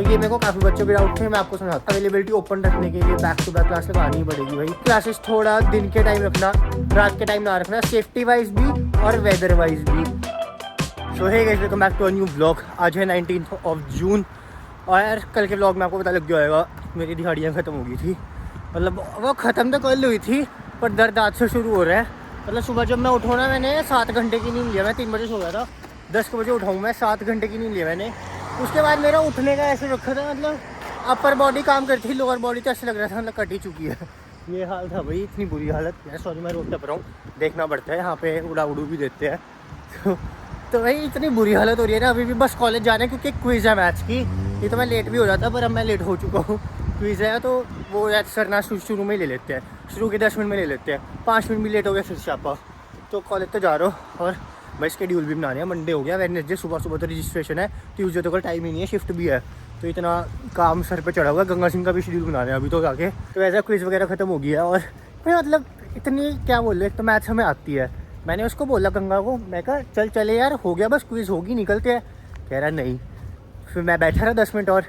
तो ये मेरे को काफ़ी बच्चों के डाउट थे, मैं आपको समझाता हूँ। अवेलेबिलिटी ओपन रखने के लिए बैक टू बैक क्लास लगानी ही पड़ेगी भाई। क्लासेस थोड़ा दिन के टाइम रखना, रात के टाइम ना रखना, सेफ्टी वाइज भी और वेदर वाइज भी। So hey guys, welcome back to a new blog. आज है 19 जून और यार कल के ब्लॉग में आपको पता लग गया होगा मेरी दिहाड़ियाँ ख़त्म हो गई थी। मतलब वो ख़त्म तो कल हुई थी पर दर्द आज से शुरू हो रहा है। मतलब सुबह जब मैं उठूँ ना, मैंने 7 घंटे की नींद लिया। मैं 3 बजे सो गया था, 10 बजे उठाऊँ मैं, 7 घंटे की नींद लिया मैंने। उसके बाद मेरा उठने का ऐसे रखा था, मतलब अपर बॉडी काम करती थी, लोअर बॉडी तो ऐसे लग रहा था मतलब कट ही चुकी है। ये हाल था भाई, इतनी बुरी हालत यार। सॉरी मैं रोड टप रहा हूँ, देखना पड़ता है, यहाँ पे उड़ा उड़ू भी देते हैं। तो भाई इतनी बुरी हालत हो रही है ना, अभी भी बस कॉलेज जाना है क्योंकि क्विज़ है मैथ्स की। ये तो मैं लेट भी हो जाता पर अब मैं लेट हो चुका हूँ। क्विज़ है तो वो सर ना शुरू में ही ले लेते हैं, शुरू के 10 मिनट में ले लेते हैं, 5 मिनट भी लेट हो गया फिर छापा। तो कॉलेज तो जा रहा हूँ और भाई शेड्यूल भी बनाने हैं। मंडे हो गया, वेडनेसडे सुबह सुबह तो रजिस्ट्रेशन है, ट्यूसडे तो कल टाइम ही नहीं है, शिफ्ट भी है। तो इतना काम सर पे चढ़ा हुआ। गंगा सिंह का भी शेड्यूल बनाना है अभी तो जाके। तो ऐसा क्विज़ वगैरह ख़त्म हो गया और भाई मतलब इतनी क्या बोल रहे, एक तो मैथ्स हमें आती है। मैंने उसको बोला गंगा को, मैं कहा चल चले यार, हो गया बस क्विज़ होगी, निकलते हैं। कह रहा नहीं। फिर मैं बैठा रहा 10 मिनट और,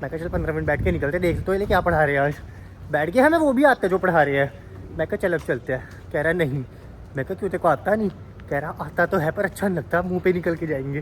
मैं कहा चल 15 मिनट बैठ के निकलते, देख तो ये क्या पढ़ा रहे हैं आज। बैठ के हमें वो भी आता है जो पढ़ा रहे हैं। मैं कहा चल अब चलते हैं। कह रहा नहीं। मैं कहा क्यों, तेरे को आता नहीं? कह रहा आता तो है पर अच्छा नहीं लगता, मुँह पे निकल के जाएंगे।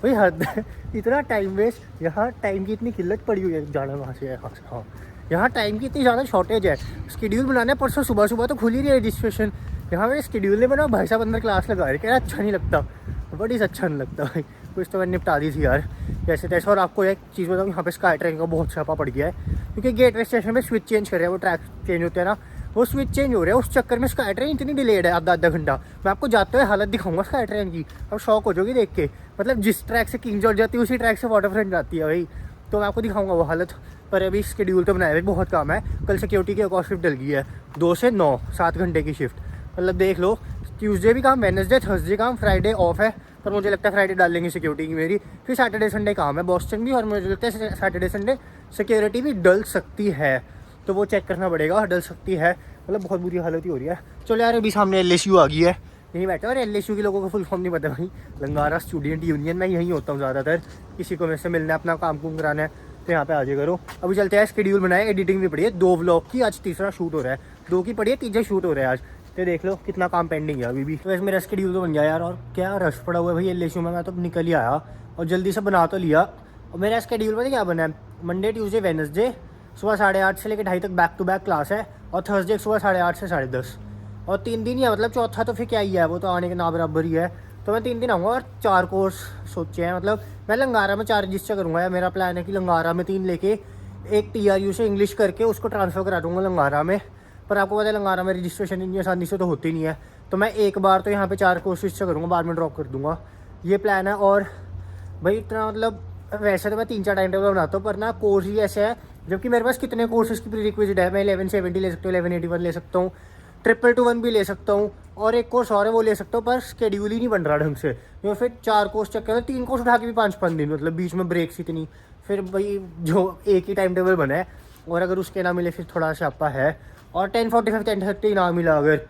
भाई हद है, इतना टाइम वेस्ट। यहाँ टाइम की इतनी किल्लत पड़ी हुई है, जाना वहाँ से यहाँ से। हाँ, यहाँ टाइम की इतनी ज़्यादा शॉर्टेज है। शेड्यूल बनाना है, परसों सुबह सुबह तो खुल ही रही है रजिस्ट्रेशन। यहाँ मेरे शेड्यूल ने बना, भाई साहब अंदर क्लास लगा रहे, कह रहा अच्छा नहीं लगता, बड़ी अच्छा नहीं लगता भाई। कुछ तो मैंने निपटा दी थी यार जैसे तैसे। और आपको एक चीज़ बताऊँ, यहाँ पे स्काई ट्रेन का बहुत छापा पड़ गया है क्योंकि गेटवे स्टेशन पे स्विच चेंज कर रहे हैं, वो ट्रैक चेंज होते हैं ना, वो स्विच चेंज हो रहा है। उस चक्कर में स्काई ट्रेन इतनी डिलेड है, आधा घंटा। मैं आपको जाते हुए हालत दिखाऊंगा स्काई ट्रेन की, अब शौक हो जाओगी देख के। मतलब जिस ट्रैक से किंग जॉर्ज जाती है उसी ट्रैक से वाटर फ्रंट जाती है भाई। तो मैं आपको दिखाऊंगा वो हालत। पर अभी शेड्यूल तो बनाया हुआ, बहुत काम है। कल सिक्योरिटी की एक और शिफ्ट डल गई है, 2 से 9, 7 घंटे की शिफ्ट। मतलब देख लो, ट्यूसडे भी काम, वेडनेसडे थर्सडे काम, फ्राइडे ऑफ है। पर मुझे लगता है फ्राइडे डाल लेंगे सिक्योरिटी की मेरी। फिर सैटरडे संडे काम है बॉस्टन भी, और मुझे लगता है सैटरडे संडे सिक्योरिटी भी डल सकती है। तो वो चेक करना पड़ेगा, डल सकती है। मतलब बहुत बुरी हालत ही हो रही है। चलो यार, अभी सामने LSU आ गई है, यहीं बैठा। और LSU के लोगों को फुल फॉर्म नहीं पता भाई, लंगारा स्टूडेंट यूनियन। मैं यहीं होता हूँ ज़्यादातर, किसी को मेरे से मिलना है, अपना काम कुम कराना है तो यहाँ पे आ जाए करो। अभी चलते हैं, शेड्यूल बनाए, एडिटिंग भी पड़ी है 2 व्लॉग की, आज तीसरा शूट हो रहा है। 2 की पड़ी है, तीसरा शूट हो रहा है आज। तो देख लो कितना काम पेंडिंग है अभी भी। तो वैसे मेरा शेड्यूल तो बन गया यार, और क्या रश पड़ा हुआ है भाई LSU में। मैं तो निकल ही आया और जल्दी से बना तो लिया। और मेरा शेड्यूल पता क्या बना है, मंडे ट्यूसडे वेडनेसडे सुबह 8:30 से लेकर 2:30 तक बैक टू बैक क्लास है, और थर्सडे सुबह 8:30 से 10:30, और 3 दिन ही है। मतलब चौथा तो फिर क्या ही है, वो तो आने के ना बराबर ही है। तो मैं 3 दिन आऊँगा और 4 कोर्स सोचे हैं। मतलब मैं लंगारा में 4 रजिस्टर करूँगा, या मेरा प्लान है कि लंगारा में 3 लेके एक TRU से इंग्लिश करके उसको ट्रांसफ़र करा दूँगा लंगारा में। पर आपको पता है लंगारा में रजिस्ट्रेशन इतनी आसानी से तो होती नहीं है। तो मैं एक बार तो यहाँ पे 4 कोर्स रजिस्टर करूँगा, बाद में ड्रॉप कर दूँगा, ये प्लान है। और भाई इतना मतलब वैसे तो मैं 3-4 टाइम टेबल बनाता हूँ, पर ना कोर्स ही ऐसे है, जबकि मेरे पास कितने कोर्सेज की प्रीरिक्विजिट है। मैं 1170 ले सकता हूँ, 1181 ले सकता हूँ, 222 भी ले सकता हूँ, और एक कोर्स और है वो ले सकता हूँ। पर शेड्यूल ही नहीं बन रहा ढंग से, तो फिर 4 कोर्स चक्कर में 3 कोर्स उठा के भी 5-5 दिन, मतलब बीच में ब्रेक्स इतनी। फिर भाई जो एक ही टाइम टेबल बना है, और अगर उसके ना मिले फिर थोड़ा शापा है। और 10:45 10:30 ना मिला अगर,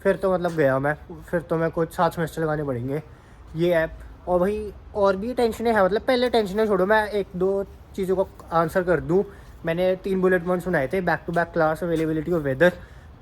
फिर तो मतलब गया मैं, फिर तो मैं कुछ 7 सेमेस्टर लगाने पड़ेंगे ये ऐप। और भाई और भी टेंशनें हैं, मतलब पहले टेंशनें छोड़ो, मैं 1-2 चीज़ों को आंसर कर दूँ। मैंने 3 बुलेट पॉइंट्स सुनाए थे, back to back class, availability और वेदर।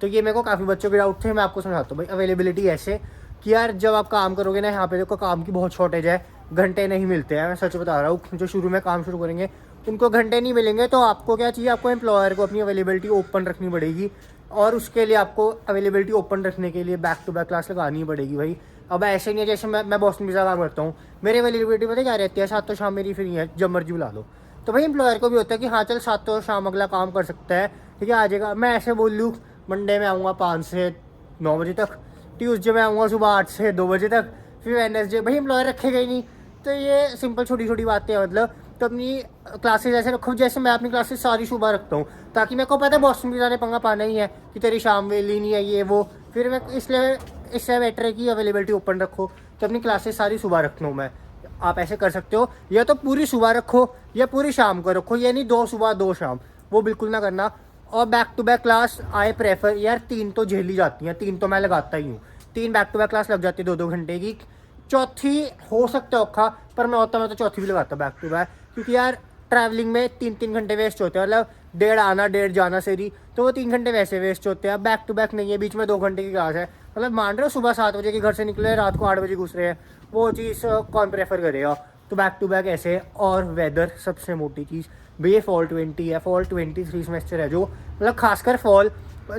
तो ये मेरे को काफ़ी बच्चों के डाउट थे, मैं आपको समझाता हूँ भाई। अवेलेबिलिटी ऐसे कि यार जब आप काम करोगे ना, यहाँ पे देखो काम की बहुत शॉर्टेज है, घंटे नहीं मिलते हैं, मैं सच बता रहा हूँ। जो शुरू में काम शुरू करेंगे उनको घंटे नहीं मिलेंगे। तो आपको क्या चाहिए, आपको एम्प्लॉयर को अपनी अवेलेबिलिटी ओपन रखनी पड़ेगी, और उसके लिए आपको अवेलेबिलिटी ओपन रखने के लिए बैक टू बैक क्लास लगानी पड़ेगी भाई। अब ऐसे नहीं है जैसे मैं बॉस्टन वीज़ा काम करता हूँ, मेरी अवेलेबिलिटी पता क्या रहती है, 7 तो शाम मेरी फ्री है, जब मर्जी बुला लो। तो भाई एम्प्लॉयर को भी होता है कि हाँ चल 7 तो शाम अगला काम कर सकता है, ठीक है आ जाएगा। मैं ऐसे बोल लूँ मंडे में आऊँगा 5 से 9 बजे तक, ट्यूसडे में आऊँगा सुबह 8 से 2 बजे तक, फिर वेडनेसडे, भाई एम्प्लॉयर रखेगा ही नहीं। तो ये सिंपल छोटी छोटी बातें हैं। मतलब तो अपनी क्लासेस ऐसे रखो जैसे मैं अपनी क्लासेस सारी सुबह रखता हूँ, ताकि मेरे को पता है बॉस्टन वीज़ा ने पंगा पाना ही है कि तेरी शाम वेली नहीं है ये वो। फिर मैं इसलिए इससे बेटर है कि अवेलेबिलिटी ओपन रखो, तो अपनी क्लासेस सारी सुबह रखता हूँ मैं। आप ऐसे कर सकते हो, या तो पूरी सुबह रखो या पूरी शाम को रखो, ये नहीं 2 सुबह 2 शाम, वो बिल्कुल ना करना। और back to back class I prefer, यार 3 तो झेली जाती हैं, 3 तो मैं लगाता ही हूँ। 3 बैक टू बैक क्लास लग जाती है 2-2 घंटे की। चौथी हो सकता है औखा, पर मैं होता मैं तो चौथी भी लगाता बैक टू बैक, क्योंकि यार ट्रैवलिंग में 3-3 घंटे वेस्ट होते हैं, मतलब 1.5 आना 1.5 जाना सेरी, तो वो 3 घंटे वैसे वेस्ट होते हैं। बैक टू बैक नहीं है, बीच में 2 घंटे की क्लास है, मतलब मान रहे हो सुबह 7 बजे के घर से निकले, रात को 8 बजे घुस रहे हैं, वो चीज़ कौन प्रेफर करेगा। तो बैक टू बैक ऐसे। और वेदर सबसे मोटी चीज़ भैया, फॉल 20 है, फॉल 23 सेमेस्टर है जो, मतलब खासकर फॉल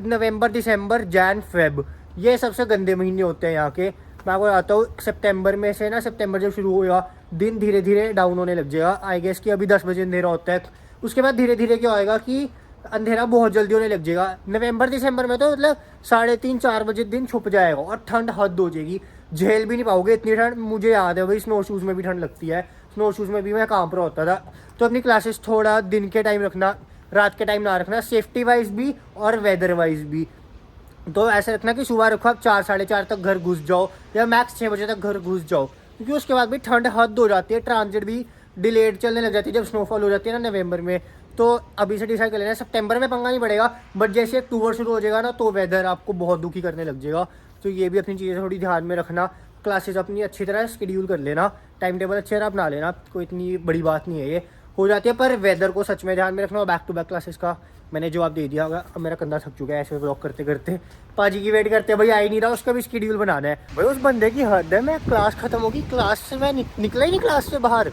नवंबर दिसंबर जैन फेब, ये सबसे गंदे महीने होते हैं यहाँ के। मैं आपको बताता हूँ, सितंबर में से ना, सितंबर जब शुरू होगा दिन धीरे धीरे डाउन होने लग जाएगा। आई गेस कि अभी 10 बजे अंधेरा होता है, उसके बाद धीरे धीरे क्या होएगा कि अंधेरा बहुत जल्दी होने लग जाएगा। नवंबर दिसंबर में तो मतलब 3:30-4 बजे दिन छुप जाएगा और ठंड हद हो जाएगी, झेल भी नहीं पाओगे इतनी ठंड। मुझे याद है भाई, स्नो शूज़ में भी ठंड लगती है, स्नो शूज़ में भी मैं कांप रहा होता था। तो अपनी क्लासेस थोड़ा दिन के टाइम रखना, रात के टाइम ना रखना, सेफ्टी वाइज भी और वेदर वाइज भी। तो ऐसे रखना कि सुबह रखो आप 4-4:30 तक घर घुस जाओ, या मैक्स 6 बजे तक घर घुस जाओ, क्योंकि उसके बाद भी ठंड हद हो जाती है, ट्रांजिट भी डिलेड चलने लग जाती है जब स्नोफॉल हो जाती है ना नवंबर में। तो अभी से डिसाइड कर लेना, सितंबर में पंगा नहीं पड़ेगा, बट जैसे अक्टूबर शुरू हो जाएगा ना, तो वेदर आपको बहुत दुखी करने लग जाएगा। तो ये भी अपनी चीज़ें थोड़ी ध्यान में रखना, क्लासेस अपनी अच्छी तरह शेड्यूल कर लेना, टाइम टेबल अच्छी तरह अपना लेना, कोई इतनी बड़ी बात नहीं है, ये हो जाती है। पर वेदर को सच में ध्यान में रखना। और बैक टू बैक क्लासेस का मैंने जवाब दे दिया होगा। अब मेरा कंधा थक चुका है ऐसे ब्लॉग करते करते, पाजी की वेट करते हैं, भाई आ ही नहीं रहा, उसका भी शेड्यूल बनाना है। भाई उस बंदे की हद है, मैं क्लास खत्म होगी, क्लास से मैं निकला ही नहीं, क्लास से बाहर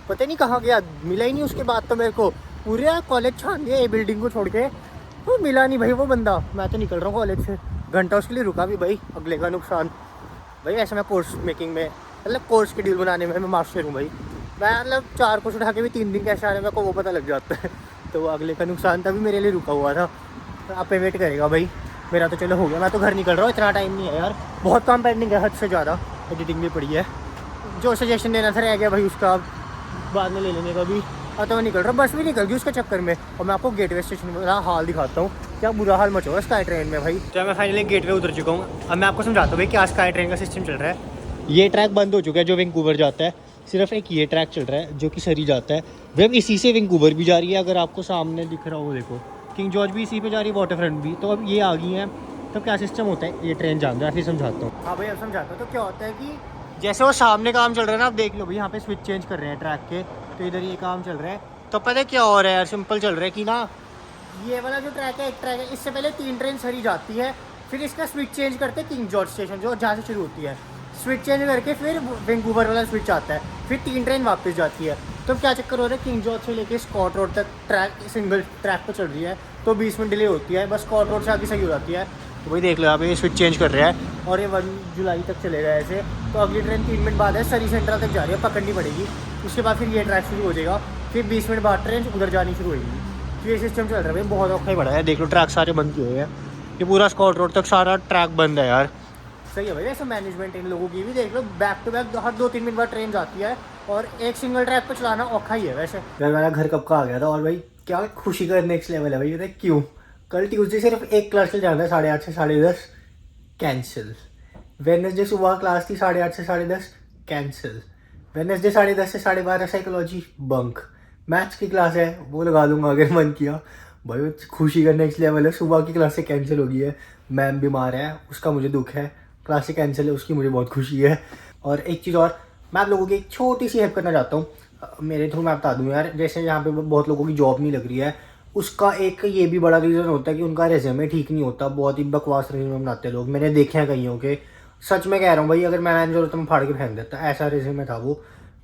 पता नहीं कहाँ गया, मिला ही नहीं। उसके बाद तो मेरे को पूरे कॉलेज छान दिया, ये बिल्डिंग को छोड़ के, तो मिला नहीं भाई वो बंदा। मैं तो निकल रहा हूँ कॉलेज से, घंटा उसके लिए रुका भी, भाई अगले का नुकसान। भाई ऐसे मैं कोर्स मेकिंग में, मतलब कोर्स शेड्यूल बनाने में मैं मास्टर हूँ भाई। मैं मतलब 4 कोर्स उठा के भी 3 दिन कैसे आ रहे हैं मेरे को वो पता लग जाता है। तो वो अगले का नुकसान तभी मेरे लिए रुका हुआ था। तो आप पे वेट करेगा भाई, मेरा तो चलो हो गया, मैं तो घर निकल रहा हूँ, इतना टाइम नहीं है यार, बहुत काम पेंडिंग है, हद से ज़्यादा एडिटिंग भी पड़ी है। जो सजेशन देना था रह गया भाई, उसका बाद में ले लेंगे कभी। अब तो मैं निकल रहा हूँ, बस भी निकल गई उसके चक्कर में। और मैं आपको गेटवे स्टेशन का हाल दिखाता हूँ, क्या बुरा हाल मचा हुआ है स्काई ट्रेन में भाई। तो मैं फाइनली गेटवे उतर चुका हूँ। अब मैं आपको समझाता हूँ भाई क्या स्काई ट्रेन का सिस्टम चल रहा है। ये ट्रैक बंद हो चुका है जो वैंकूवर जाता है, सिर्फ एक ये ट्रैक चल रहा है जो कि सरी जाता है। वेब इसी से वैंकूवर भी जा रही है, अगर आपको सामने दिख रहा हो देखो, किंग जॉर्ज भी इसी पे जा रही है, वाटर फ्रंट भी। तो अब ये आ गई है, तब क्या सिस्टम होता है ये ट्रेन जान रहा है, फिर समझाता हूँ। हाँ भाई अब समझाता हूँ। तो क्या होता है कि जैसे वो सामने काम चल रहा है ना, आप देख लो भाई, यहाँ पे स्विच चेंज कर रहे हैं ट्रैक के, तो इधर ये काम चल रहा है। तो पता है क्या हो रहा है यार, सिंपल चल रहा है कि ना, ये वाला जो ट्रैक है, एक ट्रैक है, इससे पहले 3 ट्रेन सरी जाती है, फिर इसका स्विच चेंज करते हैं किंग जॉर्ज स्टेशन जो जहाँ से शुरू होती है, स्विच चेंज करके फिर वैंकूवर वाला स्विच आता है, फिर 3 ट्रेन वापस जाती है। तो क्या चक्कर हो रहा है, किंग जॉर्ज से लेके स्कॉट रोड तक ट्रैक सिंगल ट्रैक पर चल रही है, तो 20 मिनट डिले होती है, बस स्कॉट रोड से आगे सही हो जाती है। तो वही देख लो यहाँ पे स्विच चेंज कर रहा है, और ये 1 जुलाई तक चलेगा ऐसे। तो अगली ट्रेन 3 मिनट बाद है, सरी सेंट्रल तक जा रही है, पकड़नी पड़ेगी, उसके बाद फिर ये ट्रैक शुरू हो जाएगा, फिर 20 मिनट बाद ट्रेन उधर जानी शुरू होगी। तो ये सिस्टम चल रहा है भाई, बहुत औखा ही बड़ा है। देख लो ट्रैक सारे बंद किए हुए हैं, ये पूरा स्कॉट रोड तक सारा ट्रैक बंद है यार। सही है भाई वैसे मैनेजमेंट इन लोगों की भी, देख लो बैक टू बैक हर 2-3 मिनट बाद ट्रेन जाती है, और एक सिंगल ट्रैक पर चलाना औखा ही है वैसे। यार मेरा घर कब का आ गया था, और भाई क्या खुशी का नेक्स्ट लेवल है भाई। ये क्यों, कल ट्यूसडे सिर्फ एक क्लास चल जाना है 8:30 से 10:30, कैंसिल। वेडनेसडे सुबह क्लास थी 8:30 से 10:30, कैंसिल। वेडनेसडे 10:30 से 12:30 साइकोलॉजी बंक। मैथ्स की क्लास है वो लगा लूँगा अगर मन किया। भाई खुशी का नेक्स्ट लेवल है, सुबह की क्लास से कैंसिल हो गई है, मैम बीमार है उसका मुझे दुख है, क्लास से कैंसिल है उसकी मुझे बहुत खुशी है। और एक चीज़ और, मैं आप लोगों की एक छोटी सी हेल्प करना चाहता हूँ मेरे थ्रू, मैं बता दूँ यार। जैसे यहाँ पे बहुत लोगों की जॉब नहीं लग रही है, उसका एक ये भी बड़ा रीज़न होता है कि उनका रेज्यूमे ठीक नहीं होता, बहुत ही बकवास रेज्यूमे बनाते हैं लोग, मैंने देखे हैं कईयों के। सच में कह रहा हूँ भाई, अगर मैं मैनेजर होता तो मैं फाड़ के फेंक देता, ऐसा रेज्यूमे था वो।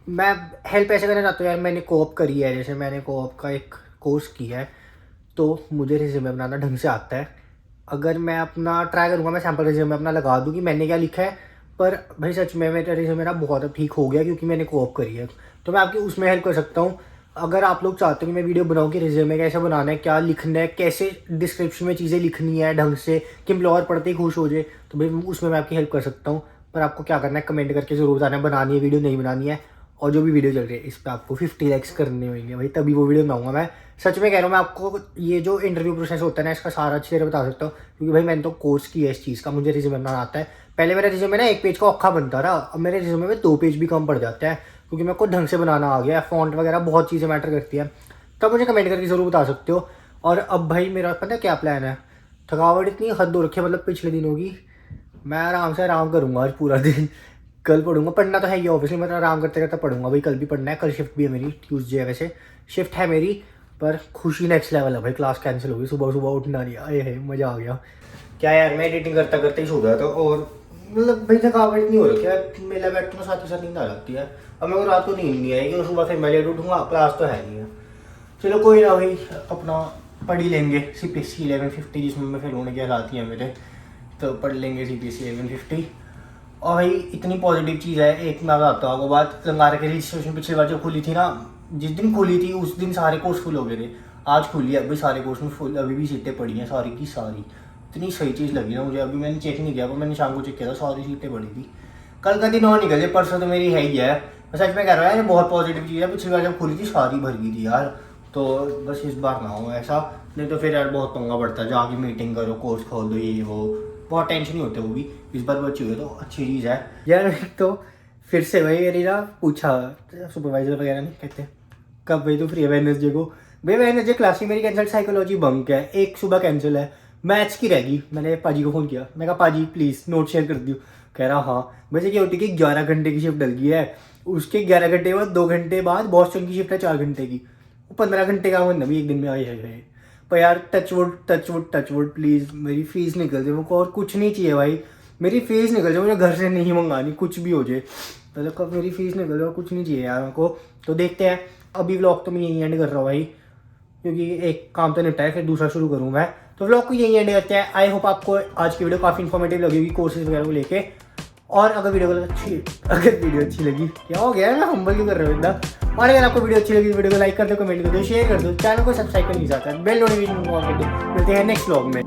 मैं हेल्प ऐसे करना चाहता हूँ यार, मैंने कोऑप करी है, जैसे मैंने कोऑप का एक कोर्स किया है, तो मुझे रेज्यूमे बनाना ढंग से आता है। अगर मैं अपना ट्राई करूँगा, मैं सैम्पल रेज्यूमे अपना लगा दूँ कि मैंने क्या लिखा है, पर भाई सच में मेरा रेज्यूमे मेरा बहुत अब ठीक हो गया क्योंकि मैंने कोऑप करी है। तो मैं आपकी उसमें हेल्प कर सकता हूँ। अगर आप लोग चाहते हो कि मैं वीडियो बनाऊँ कि रेज्यूमे कैसे बनाना है, क्या लिखना है, कैसे डिस्क्रिप्शन में चीज़ें लिखनी है ढंग से कि एम्प्लॉयर पढ़ते ही खुश हो जाए, तो भाई उसमें मैं आपकी हेल्प कर सकता हूँ। पर आपको क्या करना है, कमेंट करके ज़रूर बताना है बनानी है वीडियो नहीं बनानी है। और जो भी वीडियो चल रही है इस पर आपको 50 लाइक्स करने होंगे भाई, तभी वो वीडियो बनाऊंगा। मैं सच में कह रहा हूँ, मैं आपको ये जो इंटरव्यू प्रोसेस होता है ना, इसका सारा अच्छी तरह बता सकता हूँ क्योंकि भाई मैंने तो कोर्स किया है इस चीज़ का, मुझे रिज्यूमे बनाना आता है। पहले मेरा रिज्यूमे ना 1 पेज का औखा बनता रहा, अब मेरे रिज्यूमे में 2 पेज भी कम पड़ जाता है क्योंकि मेरे को ढंग से बनाना आ गया है, फॉन्ट वगैरह बहुत चीज़ें मैटर करती है। तब मुझे कमेंट करके ज़रूर बता सकते हो। और अब भाई मेरा पता है क्या प्लान है, थकावट इतनी हद हो रखी है, मतलब पिछले दिनों की, मैं आराम से आराम करूँगा आज पूरा दिन, कल पढ़ूंगा, पढ़ना तो है ही ऑब्वियसली, मैं तो आराम करते करते पढ़ूंगा भाई, कल भी पढ़ना है, कल शिफ्ट भी है मेरी, ट्यूसडे है वैसे, शिफ्ट है मेरी, पर खुशी नेक्स्ट लेवल है भाई, क्लास कैंसिल हो गई, सुबह सुबह उठना नहीं, आए है मज़ा आ गया। क्या यार मैं एडिटिंग करता करते ही सो गया था, और मतलब भाई थकावट नहीं हो रही है, मेला बैठना साथ ही साथ नींद आ जाती है। अब मेरे को रात को नींद नहीं आएगी और सुबह फिर मैं लेट उठूँगा, क्लास तो है नहीं है। चलो कोई ना भाई, अपना पढ़ ही लेंगे CPSC 1150, जिसमें मैं फिर होने के हालात ही हैं मेरे, तो पढ़ लेंगे CPSC 1150। और भाई इतनी पॉजिटिव चीज़ है, एक मैं बताता हूँ आपको बात, लंगार के रजिस्ट्रेशन पिछली बार जो खुली थी ना, जिस दिन खुली थी उस दिन सारे कोर्स फुल हो गए थे, आज खुली है, अभी सारे कोर्स में फुल, अभी भी सीटें पड़ी हैं सारी की सारी। इतनी सही चीज़ लगी ना मुझे, अभी मैंने चेक नहीं किया, पर मैंने शाम को चेक किया था, सारी सीटें पड़ी थी। कल का दिन और निकल जाए, परसों तो मेरी है ही है, मैं सच में कह रहा है, ये बहुत पॉजिटिव चीज़ है, पिछली बार जब खुली थी सारी भर गई थी यार, तो बस इस बार ना हो ऐसा, नहीं तो फिर यार बहुत पंगा पड़ता है, जाके मीटिंग करो, कोर्स खोल दो, ये वो बहुत टेंशन ही होते, वो भी इस बार बची हुई है तो अच्छी चीज़ है यार। तो फिर से भाई मेरी ना पूछा सुपरवाइजर वगैरह नहीं कहते कब भाई तो फ्री है वेडनेसडे को, भाई वेडनेसडे क्लास ही मेरी कैंसिल, साइकोलॉजी बंक है, एक सुबह कैंसिल है, मैथ्स की रहेगी। मैंने पाजी को फ़ोन किया, मैं कहा पाजी प्लीज़ नोट शेयर कर दियो, कह रहा हाँ। वैसे क्या होती है कि 11 घंटे की शिफ्ट डल गई है, उसके 11 घंटे बाद 2 घंटे बाद बॉस्टन की शिफ्ट है 4 घंटे की, 15 घंटे का मतलब एक दिन में आई है। पर यार टचवुड प्लीज़ मेरी फीस निकल जाए, मुझको और कुछ नहीं चाहिए भाई, मेरी फीस निकल जाए, मुझे घर से नहीं मंगानी, कुछ भी हो जाए, मतलब कब मेरी फीस निकल जाए, कुछ नहीं चाहिए यार मेरे को। तो देखते हैं, अभी व्लॉग तो मैं यहीं एंड कर रहा हूँ भाई, क्योंकि एक काम तो निपटा है, फिर दूसरा शुरू करूँ मैं, तो व्लॉग को यहीं एंड करते हैं। आई होप आपको आज की वीडियो काफ़ी इन्फॉर्मेटिव लगेगी कोर्सेज वगैरह को लेके, और अगर वीडियो अच्छी लगी, क्या हो गया, मैं हम्बल क्यों कर रहा हूँ इतना, और अगर आपको वीडियो अच्छी लगी वीडियो को लाइक कर दो, कमेंट कर दो, शेयर कर दो, चैनल को सब्सक्राइब कर नहीं जाता, बेल नोटिफिकेशन ऑन कर दो। मिलते हैं नेक्स्ट व्लॉग में।